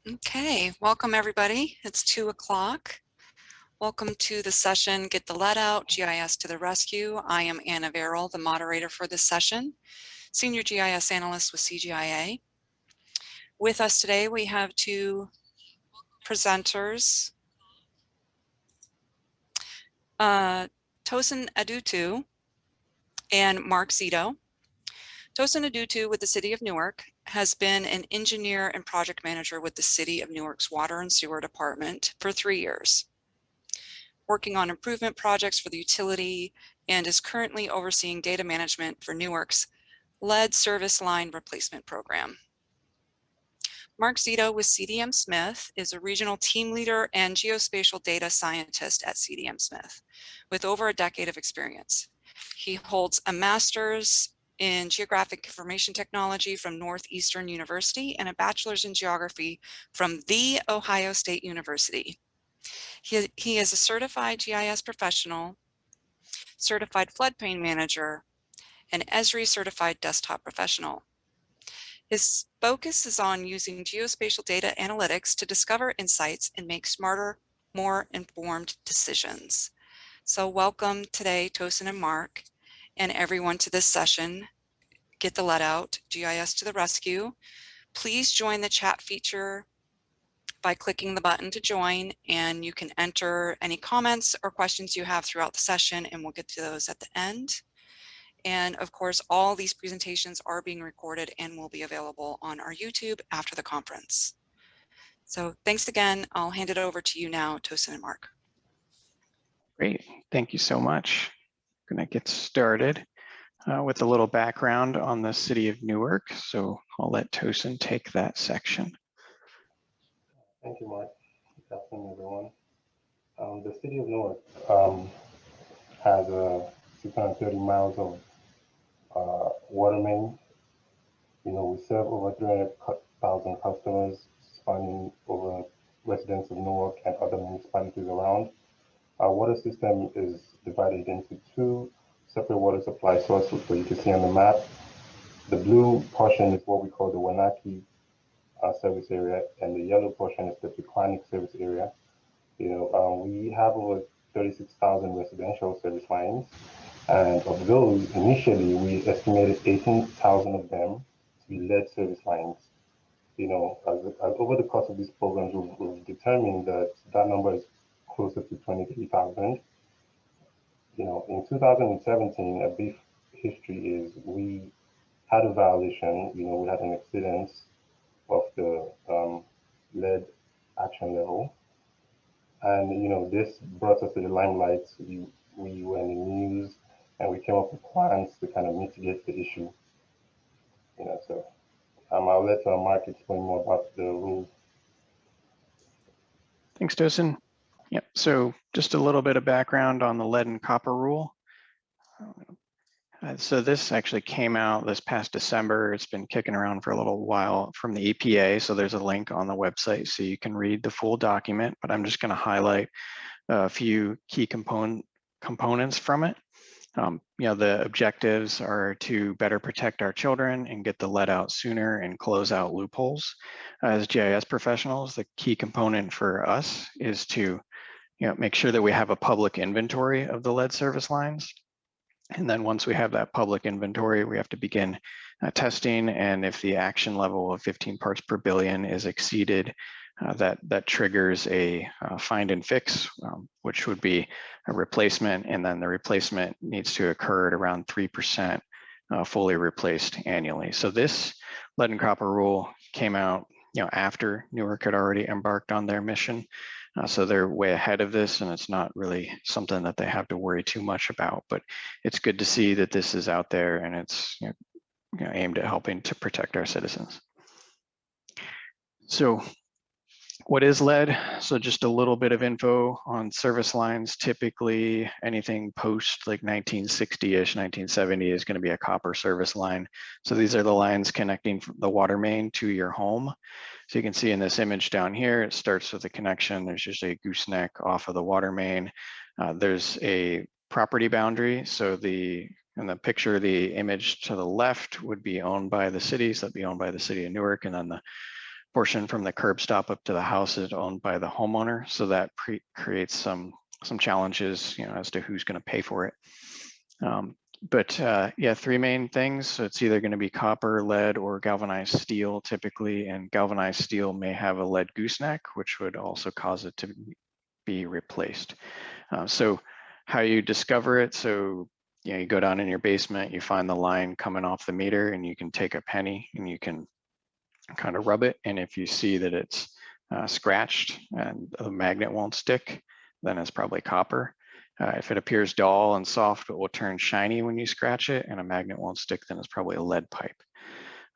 Okay, welcome everybody. It's 2 o'clock. Welcome to the session, Get the Lead Out, GIS to the Rescue. I am Anna Verrill, the moderator for this session, Senior GIS Analyst with CGIA. With us today, we have two presenters, Tosin Adutu and Mark Zito. Tosin Adutu with the City of Newark has been an engineer and project manager with the City of Newark's Water and Sewer Department for 3 years, working on improvement projects for the utility, and is currently overseeing data management for Newark's lead service line replacement program. Mark Zito with CDM Smith is a regional team leader and geospatial data scientist at CDM Smith with over a decade of experience. He holds a master's in geographic information technology from Northeastern University and a bachelor's in geography from The Ohio State University. He is a certified GIS professional, certified floodplain manager, and Esri certified desktop professional. His focus is on using geospatial data analytics to discover insights and make smarter, more informed decisions. So welcome today, Tosin and Mark, and everyone to this session, Get the Lead Out, GIS to the Rescue. Please join the chat feature by clicking the button to join, and you can enter any comments or questions you have throughout the session, and we'll get to those at the end. And of course, all these presentations are being recorded and will be available on our YouTube after the conference. So thanks again. I'll hand it over to you now, Tosin and Mark. Great, thank you so much. I'm gonna get started with a little background on the City of Newark. So I'll let Tosin take that section. Thank you, Mark. Good afternoon, everyone. The City of Newark has 630 miles of water main. We serve over 300,000 customers spanning over residents of Newark and other municipalities around. Our water system is divided into 2 separate water supply sources that you can see on the map. The blue portion is what we call the Wenatchee service area, and the yellow portion is the Pequannock service area. We have over 36,000 residential service lines, and of those, initially we estimated 18,000 of them to be lead service lines. As over the course of these programs, we've determined that that number is closer to 23,000. In 2017, a brief history is we had a violation. We had an exceedance of the lead action level, and this brought us to the limelight. We were in the news, and we came up with plans to kind of mitigate the issue. So I'll let Mark explain more about the rules. Thanks, Tosin. Yep, so just a little bit of background on the lead and copper rule. So this actually came out this past December. It's been kicking around for a little while from the EPA. So there's a link on the website so you can read the full document, but I'm just going to highlight a few key components from it. The objectives are to better protect our children and get the lead out sooner and close out loopholes. As GIS professionals, the key component for us is to make sure that we have a public inventory of the lead service lines. And then once we have that public inventory, we have to begin testing. And if the action level of 15 parts per billion is exceeded, that triggers a find and fix, which would be a replacement. And then the replacement needs to occur at around 3% fully replaced annually. So this lead and copper rule came out after Newark had already embarked on their mission. So they're way ahead of this, and it's not really something that they have to worry too much about, but it's good to see that this is out there and it's aimed at helping to protect our citizens. So what is lead? So just a little bit of info on service lines. Typically anything post like 1960-ish, 1970 is going to be a copper service line. So these are the lines connecting the water main to your home. So you can see in this image down here, it starts with a connection. There's usually a gooseneck off of the water main. There's a property boundary. So in the picture, the image to the left would be owned by the city. So that'd be owned by the City of Newark. And then the portion from the curb stop up to the house is owned by the homeowner. So that creates some challenges, as to who's going to pay for it. Yeah, three main things. So it's either going to be copper, lead, or galvanized steel typically, and galvanized steel may have a lead gooseneck, which would also cause it to be replaced. So how you discover it, so you go down in your basement, you find the line coming off the meter, and you can take a penny and you can kind of rub it. And if you see that it's scratched and the magnet won't stick, then it's probably copper. If it appears dull and soft but will turn shiny when you scratch it and a magnet won't stick, then it's probably a lead pipe.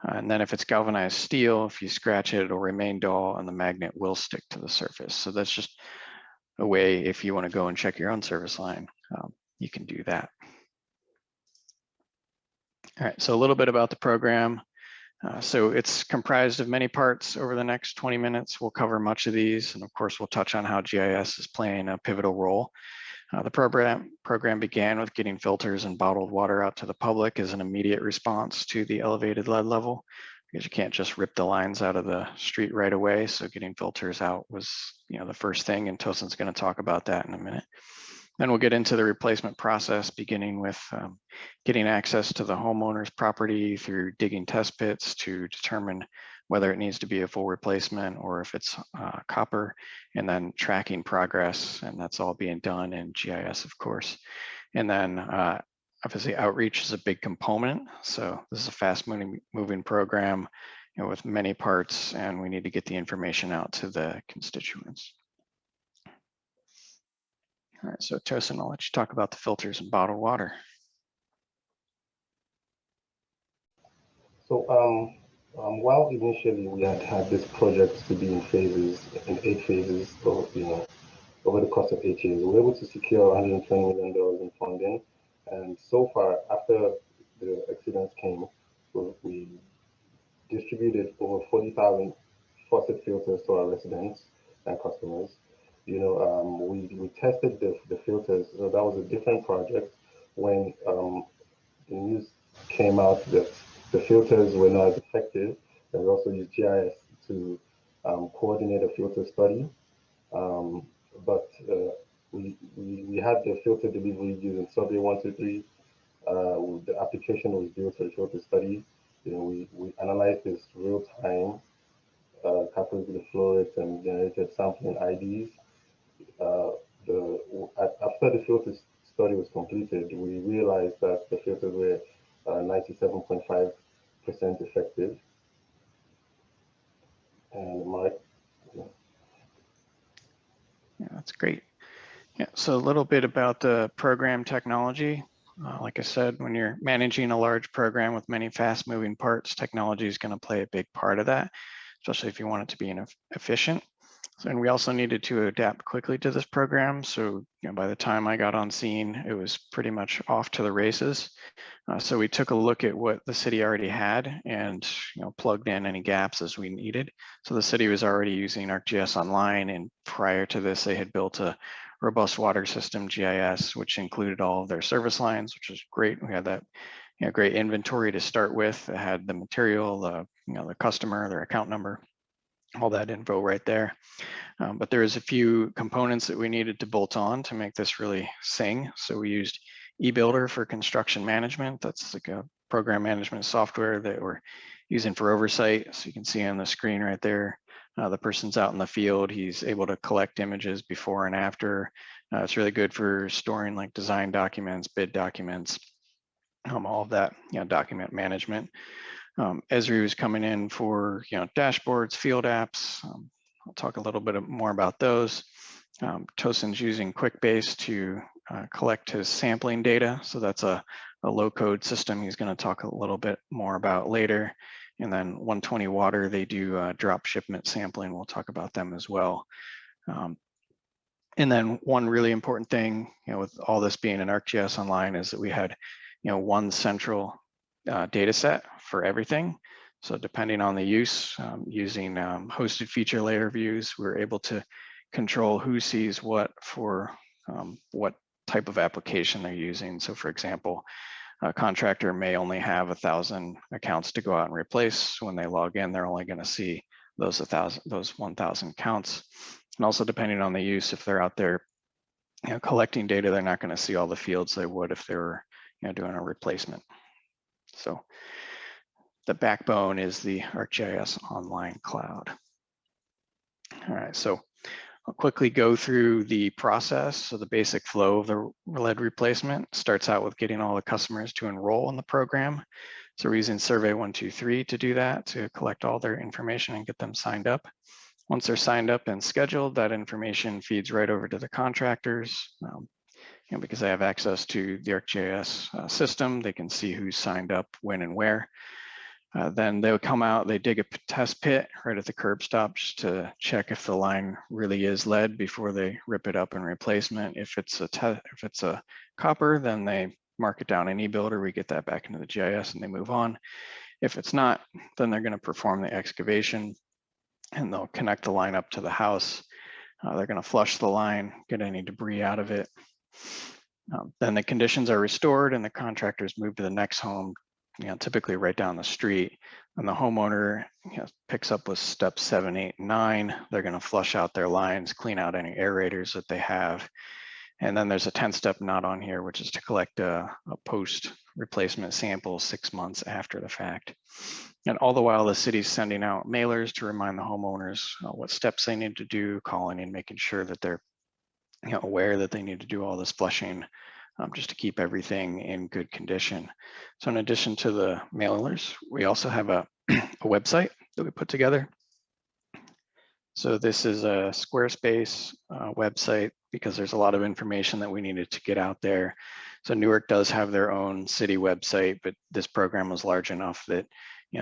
And then if it's galvanized steel, if you scratch it, it'll remain dull and the magnet will stick to the surface. So that's just a way, if you want to go and check your own service line, you can do that. All right, so a little bit about the program. So it's comprised of many parts. Over the next 20 minutes, we'll cover much of these. And of course, we'll touch on how GIS is playing a pivotal role. The program began with getting filters and bottled water out to the public as an immediate response to the elevated lead level, because you can't just rip the lines out of the street right away. So getting filters out was, the first thing, and Tosin's going to talk about that in a minute. Then we'll get into the replacement process, beginning with getting access to the homeowner's property through digging test pits to determine whether it needs to be a full replacement or if it's copper, and then tracking progress. And that's all being done in GIS, of course. And then obviously outreach is a big component. So this is a fast moving program, with many parts, and we need to get the information out to the constituents. All right, so Tosin, I'll let you talk about the filters and bottled water. So while initially we had this project to be in phases, in 8 phases, over the course of 8 years, we were able to secure $120 million in funding. And so far, after the accidents came, we distributed over 40,000 faucet filters to our residents and customers. We tested the filters, so that was a different project. When the news came out that the filters were not as effective, and we also used GIS to coordinate a filter study. We had the filter delivery using Survey 123. The application was built for a filter study. We analyzed this real time, calculated the flow rates and generated sampling IDs. After the filter study was completed, we realized that the filters were 97.5% effective. And Mark. Yeah, that's great. Yeah, so a little bit about the program technology. Like I said, when you're managing a large program with many fast moving parts, technology is going to play a big part of that, especially if you want it to be efficient. And we also needed to adapt quickly to this program. So by the time I got on scene, it was pretty much off to the races. So we took a look at what the city already had and plugged in any gaps as we needed. So the city was already using ArcGIS Online, and prior to this, they had built a robust water system GIS, which included all of their service lines, which was great. We had that great inventory to start with. It had the material, the customer, their account number, all that info right there. But there's a few components that we needed to bolt on to make this really sing. So we used eBuilder for construction management. That's like a program management software that we're using for oversight. So you can see on the screen right there, the person's out in the field. He's able to collect images before and after. It's really good for storing like design documents, bid documents, all of that, document management. Esri was coming in for dashboards, field apps. I'll talk a little bit more about those. Tosin's using QuickBase to collect his sampling data. So that's a low-code system he's going to talk a little bit more about later. And then 120 Water, they do drop shipment sampling. We'll talk about them as well. And then one really important thing, with all this being an ArcGIS Online, is that we had one central data set for everything. So depending on the use, using hosted feature layer views, we're able to control who sees what for what type of application they're using. So for example, a contractor may only have 1,000 accounts to go out and replace. When they log in, they're only going to see those 1,000 counts. And also depending on the use, if they're out there collecting data, they're not going to see all the fields they would if they were doing a replacement. So the backbone is the ArcGIS Online cloud. All right, so I'll quickly go through the process. So the basic flow of the lead replacement starts out with getting all the customers to enroll in the program. So we're using Survey 123 to do that, to collect all their information and get them signed up. Once they're signed up and scheduled, that information feeds right over to the contractors. Because they have access to the ArcGIS system, they can see who's signed up, when and where. Then they'll come out, they dig a test pit right at the curb stop just to check if the line really is lead before they rip it up and replacement. If it's a copper, then they mark it down in eBuilder, we get that back into the GIS and they move on. If it's not, then they're going to perform the excavation and they'll connect the line up to the house. They're going to flush the line, get any debris out of it. Then the conditions are restored and the contractors move to the next home, typically right down the street. And the homeowner picks up with steps 7, 8, and 9. They're going to flush out their lines, clean out any aerators that they have. And then there's a 10-step not on here, which is to collect a post replacement sample 6 months after the fact. And all the while, the city's sending out mailers to remind the homeowners what steps they need to do, calling and making sure that they're aware that they need to do all this flushing just to keep everything in good condition. So in addition to the mailers, we also have a website that we put together. So this is a Squarespace website because there's a lot of information that we needed to get out there. So Newark does have their own city website, but this program was large enough that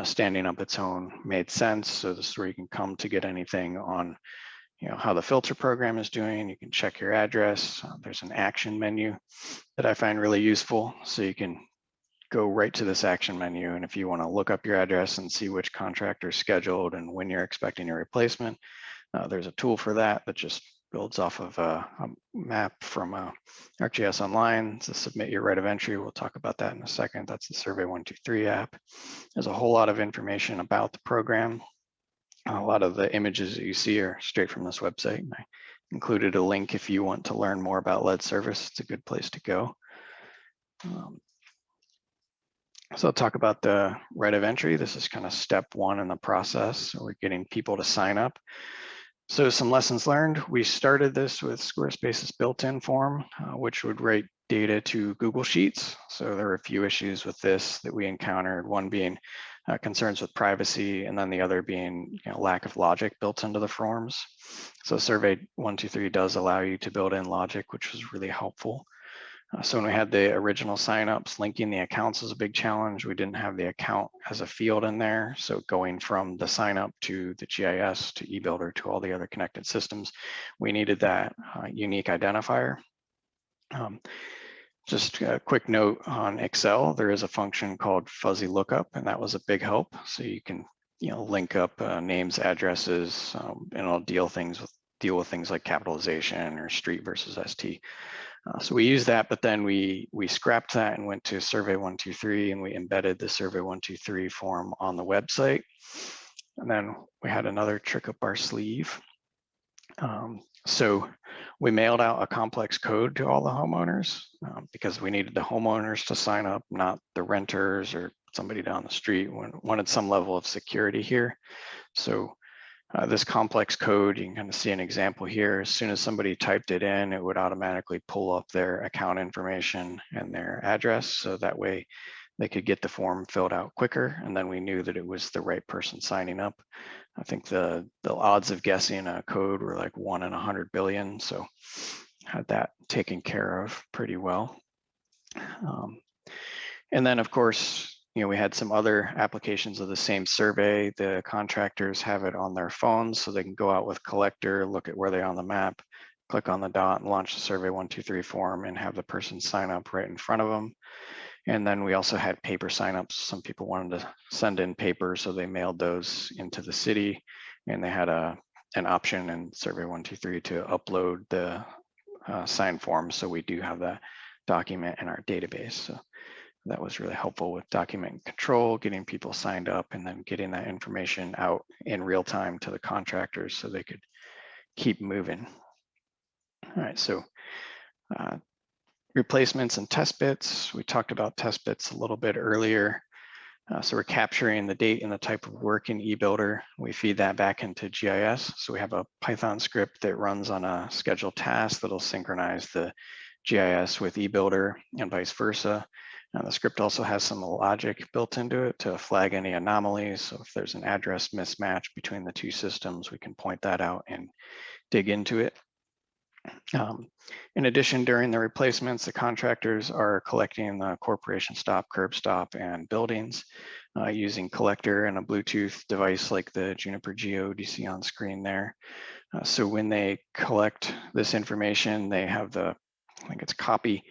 standing up its own made sense. So this is where you can come to get anything on how the filter program is doing. You can check your address. There's an action menu that I find really useful. So you can go right to this action menu. And if you want to look up your address and see which contractor is scheduled and when you're expecting your replacement, there's a tool for that that just builds off of a map from ArcGIS Online to submit your right of entry. We'll talk about that in a second. That's the Survey 123 app. There's a whole lot of information about the program. A lot of the images that you see are straight from this website. And I included a link if you want to learn more about lead service. It's a good place to go. So I'll talk about the right of entry. This is kind of step 1 in the process. So we're getting people to sign up. So some lessons learned. We started this with Squarespace's built-in form, which would write data to Google Sheets. So there were a few issues with this that we encountered, one being concerns with privacy, and then the other being lack of logic built into the forms. So Survey 123 does allow you to build in logic, which was really helpful. So when we had the original signups, linking the accounts was a big challenge. We didn't have the account as a field in there. So going from the sign up to the GIS to eBuilder to all the other connected systems, we needed that unique identifier. Just a quick note on Excel, there is a function called fuzzy lookup, and that was a big help. So you can link up names, addresses, and it'll deal with things like capitalization or street versus ST. So we used that, but then we scrapped that and went to Survey 123, and we embedded the Survey 123 form on the website. And then we had another trick up our sleeve. So we mailed out a complex code to all the homeowners because we needed the homeowners to sign up, not the renters or somebody down the street. We wanted some level of security here. So this complex code, you can kind of see an example here. As soon as somebody typed it in, it would automatically pull up their account information and their address. So that way they could get the form filled out quicker. And then we knew that it was the right person signing up. I think the odds of guessing a code were like 1 in 100 billion. So had that taken care of pretty well. And then of course, we had some other applications of the same survey. The contractors have it on their phones so they can go out with collector, look at where they are on the map, click on the dot and launch the Survey 123 form and have the person sign up right in front of them. And then we also had paper signups. Some people wanted to send in paper, so they mailed those into the city, and they had an option in Survey 123 to upload the signed form. So we do have that document in our database. So That was really helpful with document control, getting people signed up, and then getting that information out in real time to the contractors so they could keep moving. All right, so replacements and test bits. We talked about test bits a little bit earlier. So we're capturing the date and the type of work in eBuilder. We feed that back into GIS. So we have a Python script that runs on a scheduled task that'll synchronize the GIS with eBuilder and vice versa. The script also has some logic built into it to flag any anomalies. So if there's an address mismatch between the two systems, we can point that out and dig into it. In addition, during the replacements, the contractors are collecting the corporation stop, curb stop, and buildings using collector and a Bluetooth device like the Juniper Geode you see on screen there. So when they collect this information, they have the, I think it's copy,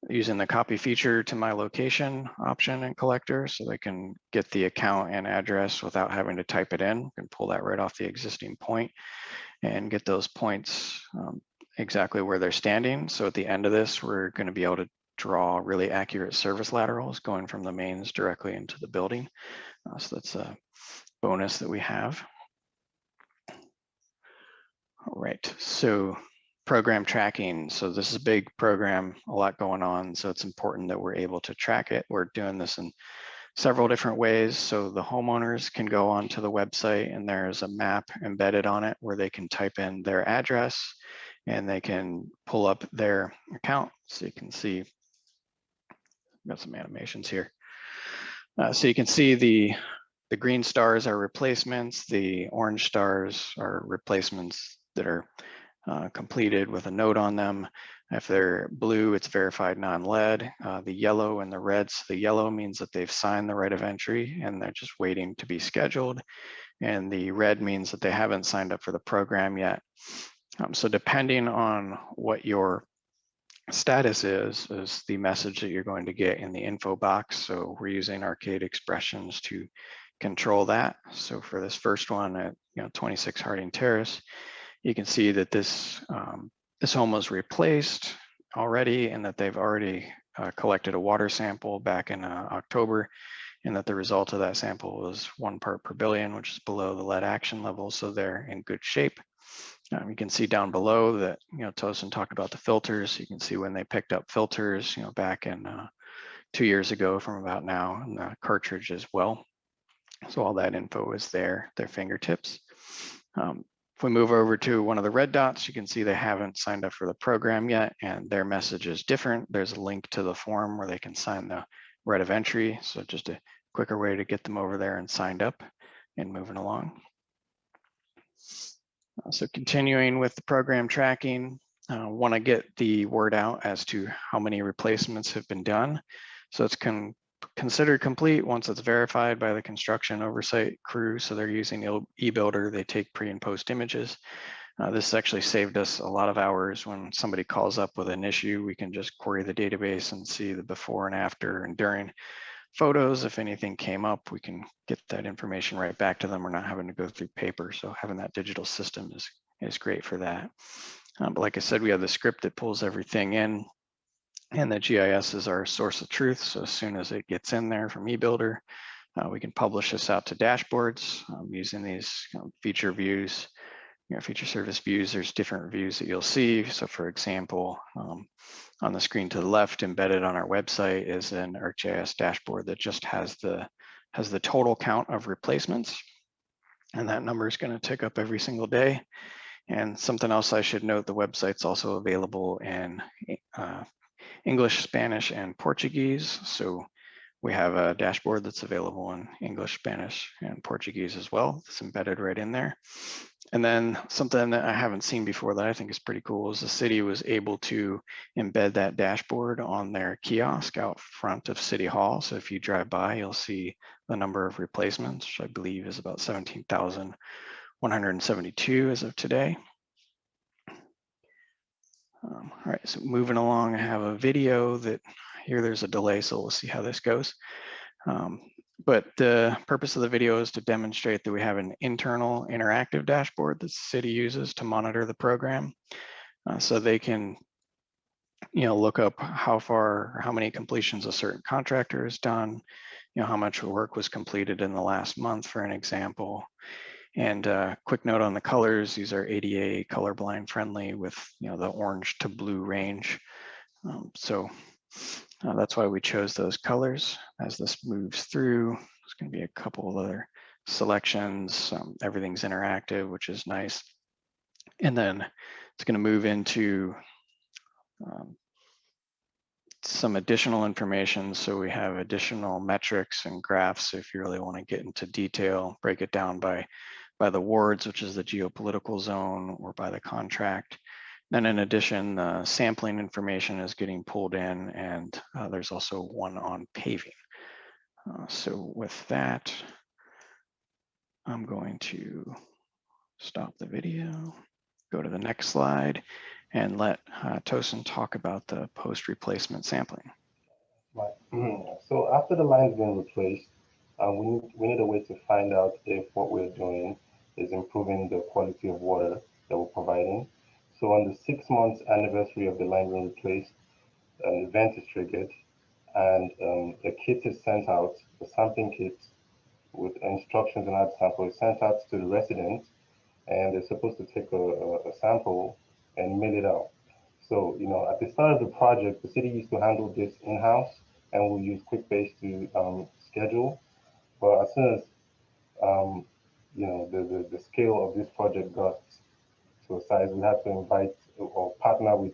using the copy feature to my location option in collector, so they can get the account and address without having to type it in. You can pull that right off the existing point and get those points exactly where they're standing. So at the end of this, we're going to be able to draw really accurate service laterals going from the mains directly into the building. So that's a bonus that we have. All right, so program tracking. So this is a big program, a lot going on. So it's important that we're able to track it. We're doing this in several different ways. So the homeowners can go onto the website and there's a map embedded on it where they can type in their address and they can pull up their account. So you can see, got some animations here. So you can see the green stars are replacements, the orange stars are replacements that are completed with a note on them. If they're blue, it's verified non-lead. The yellow and the red, so the yellow means that they've signed the right of entry and they're just waiting to be scheduled. And the red means that they haven't signed up for the program yet. So depending on what your status is the message that you're going to get in the info box. So we're using arcade expressions to control that. So for this first one at 26 Harding Terrace, you can see that this home was replaced already and that they've already collected a water sample back in October, and that the result of that sample was 1 part per billion, which is below the lead action level. So they're in good shape. You can see down below that, Tosin talked about the filters. You can see when they picked up filters, back in 2 years ago from about now, and the cartridge as well. So all that info is there, their fingertips. If we move over to one of the red dots, you can see they haven't signed up for the program yet, and their message is different. There's a link to the form where they can sign the right of entry. So just a quicker way to get them over there and signed up and moving along. So continuing with the program tracking, want to get the word out as to how many replacements have been done. So it's considered complete once it's verified by the construction oversight crew. So they're using eBuilder. They take pre and post images. This actually saved us a lot of hours. When somebody calls up with an issue, we can just query the database and see the before and after and during photos. If anything came up, we can get that information right back to them. We're not having to go through paper. So having that digital system is great for that. But like I said, we have the script that pulls everything in, and the GIS is our source of truth. So as soon as it gets in there from eBuilder, we can publish this out to dashboards using these feature views, feature service views. There's different views that you'll see. So for example, on the screen to the left, embedded on our website, is an ArcGIS dashboard that just has the total count of replacements. And that number is going to tick up every single day. And something else I should note, the website's also available in English, Spanish, and Portuguese. So we have a dashboard that's available in English, Spanish, and Portuguese as well. It's embedded right in there. And then something that I haven't seen before that I think is pretty cool is the city was able to embed that dashboard on their kiosk out front of City Hall. So if you drive by, you'll see the number of replacements, which I believe is about 17,172 as of today. All right, so moving along, I have a video that here there's a delay, so we'll see how this goes. But the purpose of the video is to demonstrate that we have an internal interactive dashboard that the city uses to monitor the program. So they can look up how many completions a certain contractor has done, how much work was completed in the last month, for an example. And quick note on the colors, these are ADA colorblind friendly with, the orange to blue range. So that's why we chose those colors. As this moves through, there's going to be a couple of other selections. Everything's interactive, which is nice. And then it's going to move into some additional information. So we have additional metrics and graphs if you really want to get into detail, break it down by the wards, which is the geopolitical zone, or by the contract. Then in addition, the sampling information is getting pulled in, and there's also one on paving. So with that, I'm going to stop the video, go to the next slide, and let Tosin talk about the post-replacement sampling. Right. So after the line's been replaced, we need a way to find out if what we're doing is improving the quality of water that we're providing. So on the 6 months anniversary of the line being replaced, an event is triggered, and a kit is sent out, a sampling kit with instructions on how to sample is sent out to the residents, and they're supposed to take a sample and mail it out. So, at the start of the project, the city used to handle this in-house, and we'll use QuickBase to schedule. But as soon as the scale of this project got to a size, we had to invite or partner with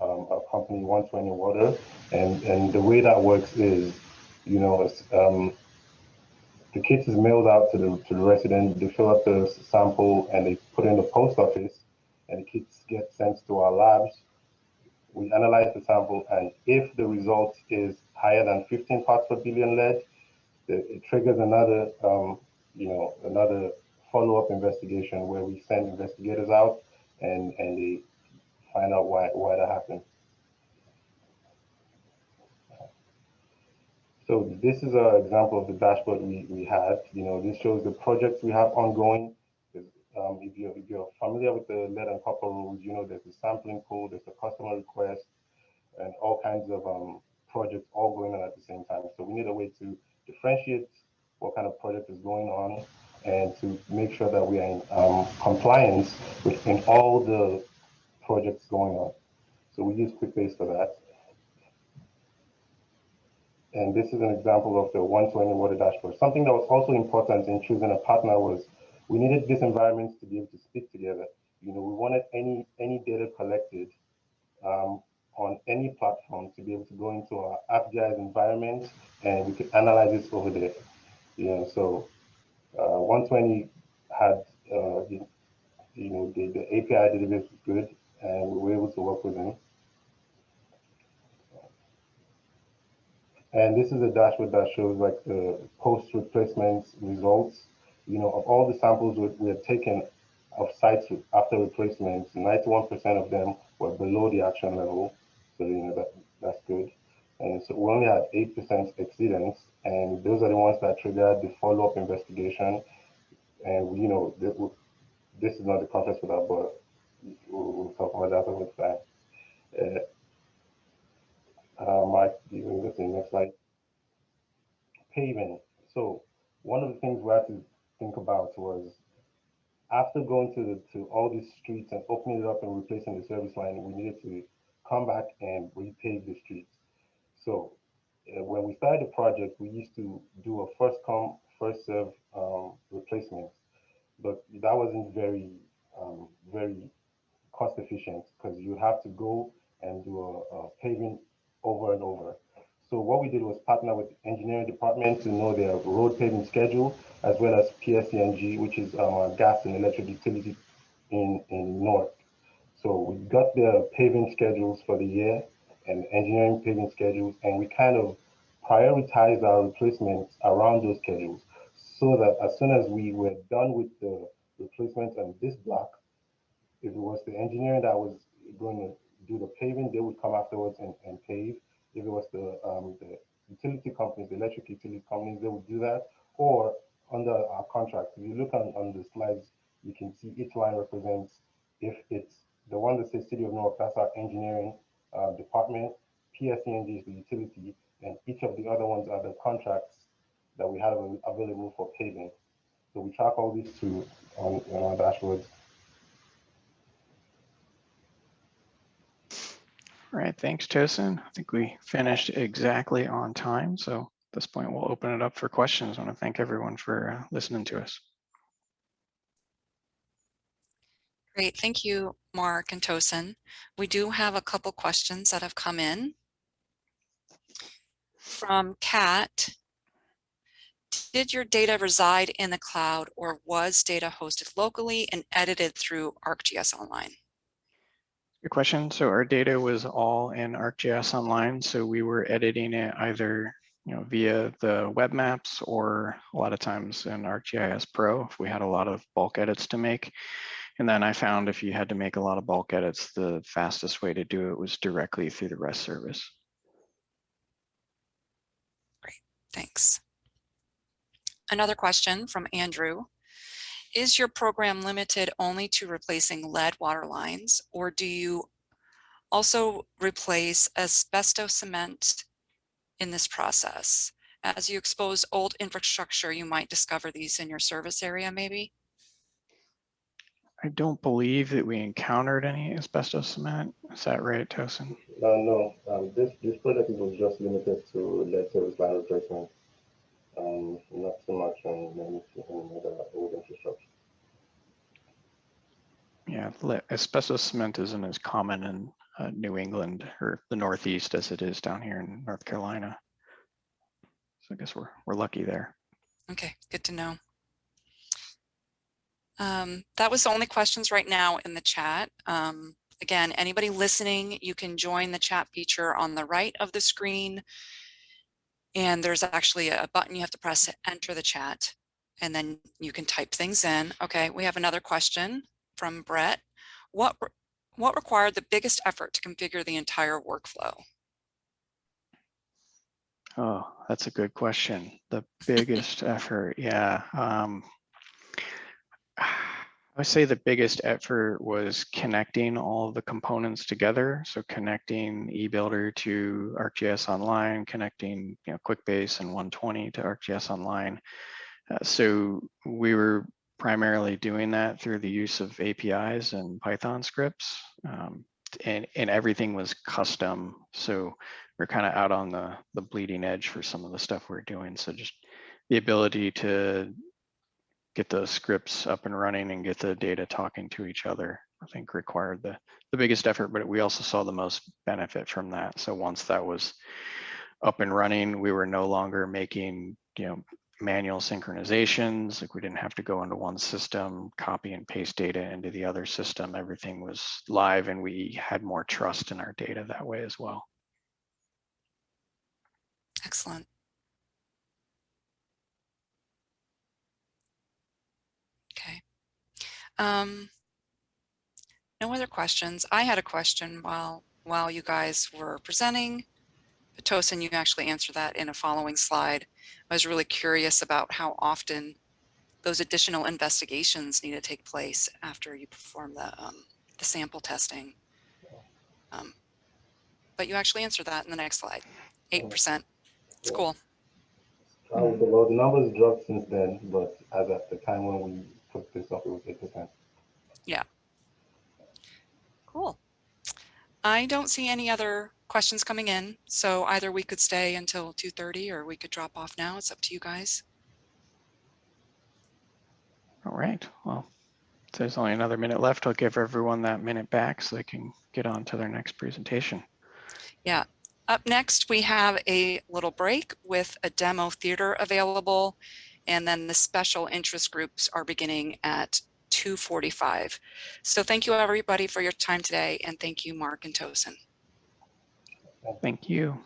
a company, 120 Water, and the way that works is, the kit is mailed out to the resident. They fill up the sample and they put it in the post office, and the kits get sent to our labs. We analyze the sample, and if the result is higher than 15 parts per billion lead, it triggers another, another follow-up investigation where we send investigators out and they find out why that happened. So this is an example of the dashboard we had. This shows the projects we have ongoing. If you're familiar with the lead and copper rules, there's a sampling pool, there's a customer request, and all kinds of projects all going on at the same time. So we need a way to differentiate what kind of project is going on and to make sure that we are in compliance in all the projects going on. So we use QuickBase for that. And this is an example of the 120 Water dashboard. Something that was also important in choosing a partner was we needed these environments to be able to speak together. We wanted any data collected on any platform to be able to go into our ArcGIS environment, and we could analyze it over there. So 120 had the API database was good, and we were able to work with them. And this is a dashboard that shows like the post replacement results. Of all the samples we had taken of sites after replacements, 91% of them were below the action level. So that's good. And so we only had 8% exceedance, and those are the ones that triggered the follow-up investigation. And this is not the conference for that, but we'll talk about that over time. Mike, you can go to the next slide. Paving. So one of the things we had to think about was after going to all these streets and opening it up and replacing the service line, we needed to come back and repave the streets. So when we started the project, we used to do a first come, first serve replacement, but that wasn't very cost efficient because you have to go and do a paving over and over. So what we did was partner with the engineering department to know their road paving schedule, as well as PSCNG, which is gas and electric utility in Newark. So we got their paving schedules for the year and engineering paving schedules, and we kind of prioritized our replacements around those schedules so that as soon as we were done with the replacements and this block, if it was the engineering that was going to do the paving, they would come afterwards and pave. If it was the utility companies, the electric utility companies, they would do that. Or under our contract, if you look on the slides, you can see each line represents, if it's the one that says City of Newark, that's our engineering department, PSENG is the utility, and each of the other ones are the contracts that we have available for paving. So we track all these two on our dashboards. All right, thanks, Tosin. I think we finished exactly on time. So at this point, we'll open it up for questions. I want to thank everyone for listening to us. Great, thank you, Mark and Tosin. We do have a couple questions that have come in. From Kat, did your data reside in the cloud or was data hosted locally and edited through ArcGIS Online? Good question. So our data was all in ArcGIS Online. So we were editing it either via the web maps or a lot of times in ArcGIS Pro if we had a lot of bulk edits to make. And then I found if you had to make a lot of bulk edits, the fastest way to do it was directly through the REST service. Great, thanks. Another question from Andrew. Is your program limited only to replacing lead water lines, or do you also replace asbestos cement in this process? As you expose old infrastructure, you might discover these in your service area, maybe? I don't believe that we encountered any asbestos cement. Is that right, Tosin? No, this project was just limited to lead service line replacement, not so much on other old infrastructure. Yeah, asbestos cement isn't as common in New England or the Northeast as it is down here in North Carolina. So I guess we're lucky there. Okay, good to know. That was the only questions right now in the chat. Again, anybody listening, you can join the chat feature on the right of the screen. And there's actually a button you have to press to enter the chat. And then you can type things in. Okay, we have another question from Brett. What required the biggest effort to configure the entire workflow? Oh, that's a good question. The biggest effort, yeah. I would say the biggest effort was connecting all of the components together. So connecting eBuilder to ArcGIS Online, connecting QuickBase and 120 to ArcGIS Online. So we were primarily doing that through the use of APIs and Python scripts, and everything was custom. So we're kind of out on the bleeding edge for some of the stuff we're doing. So just the ability to get those scripts up and running and get the data talking to each other, I think required the biggest effort, but we also saw the most benefit from that. So once that was up and running, we were no longer making manual synchronizations. Like we didn't have to go into one system, copy and paste data into the other system. Everything was live and we had more trust in our data that way as well. Excellent. Okay. No other questions. I had a question while you guys were presenting. But Tosin, you actually answered that in a following slide. I was really curious about how often those additional investigations need to take place after you perform the sample testing. But you actually answered that in the next slide. 8%. It's cool. Well, the numbers dropped since then, but as at the time when we put this up, it was 8%. Yeah. Cool. I don't see any other questions coming in, so either we could stay until 2:30 or we could drop off now. It's up to you guys. All right, well, if there's only another minute left, I'll give everyone that minute back so they can get on to their next presentation. Yeah. Up next, we have a little break with a demo theater available, and then the special interest groups are beginning at 2:45. So thank you everybody for your time today, and thank you, Mark and Tosin. Thank you.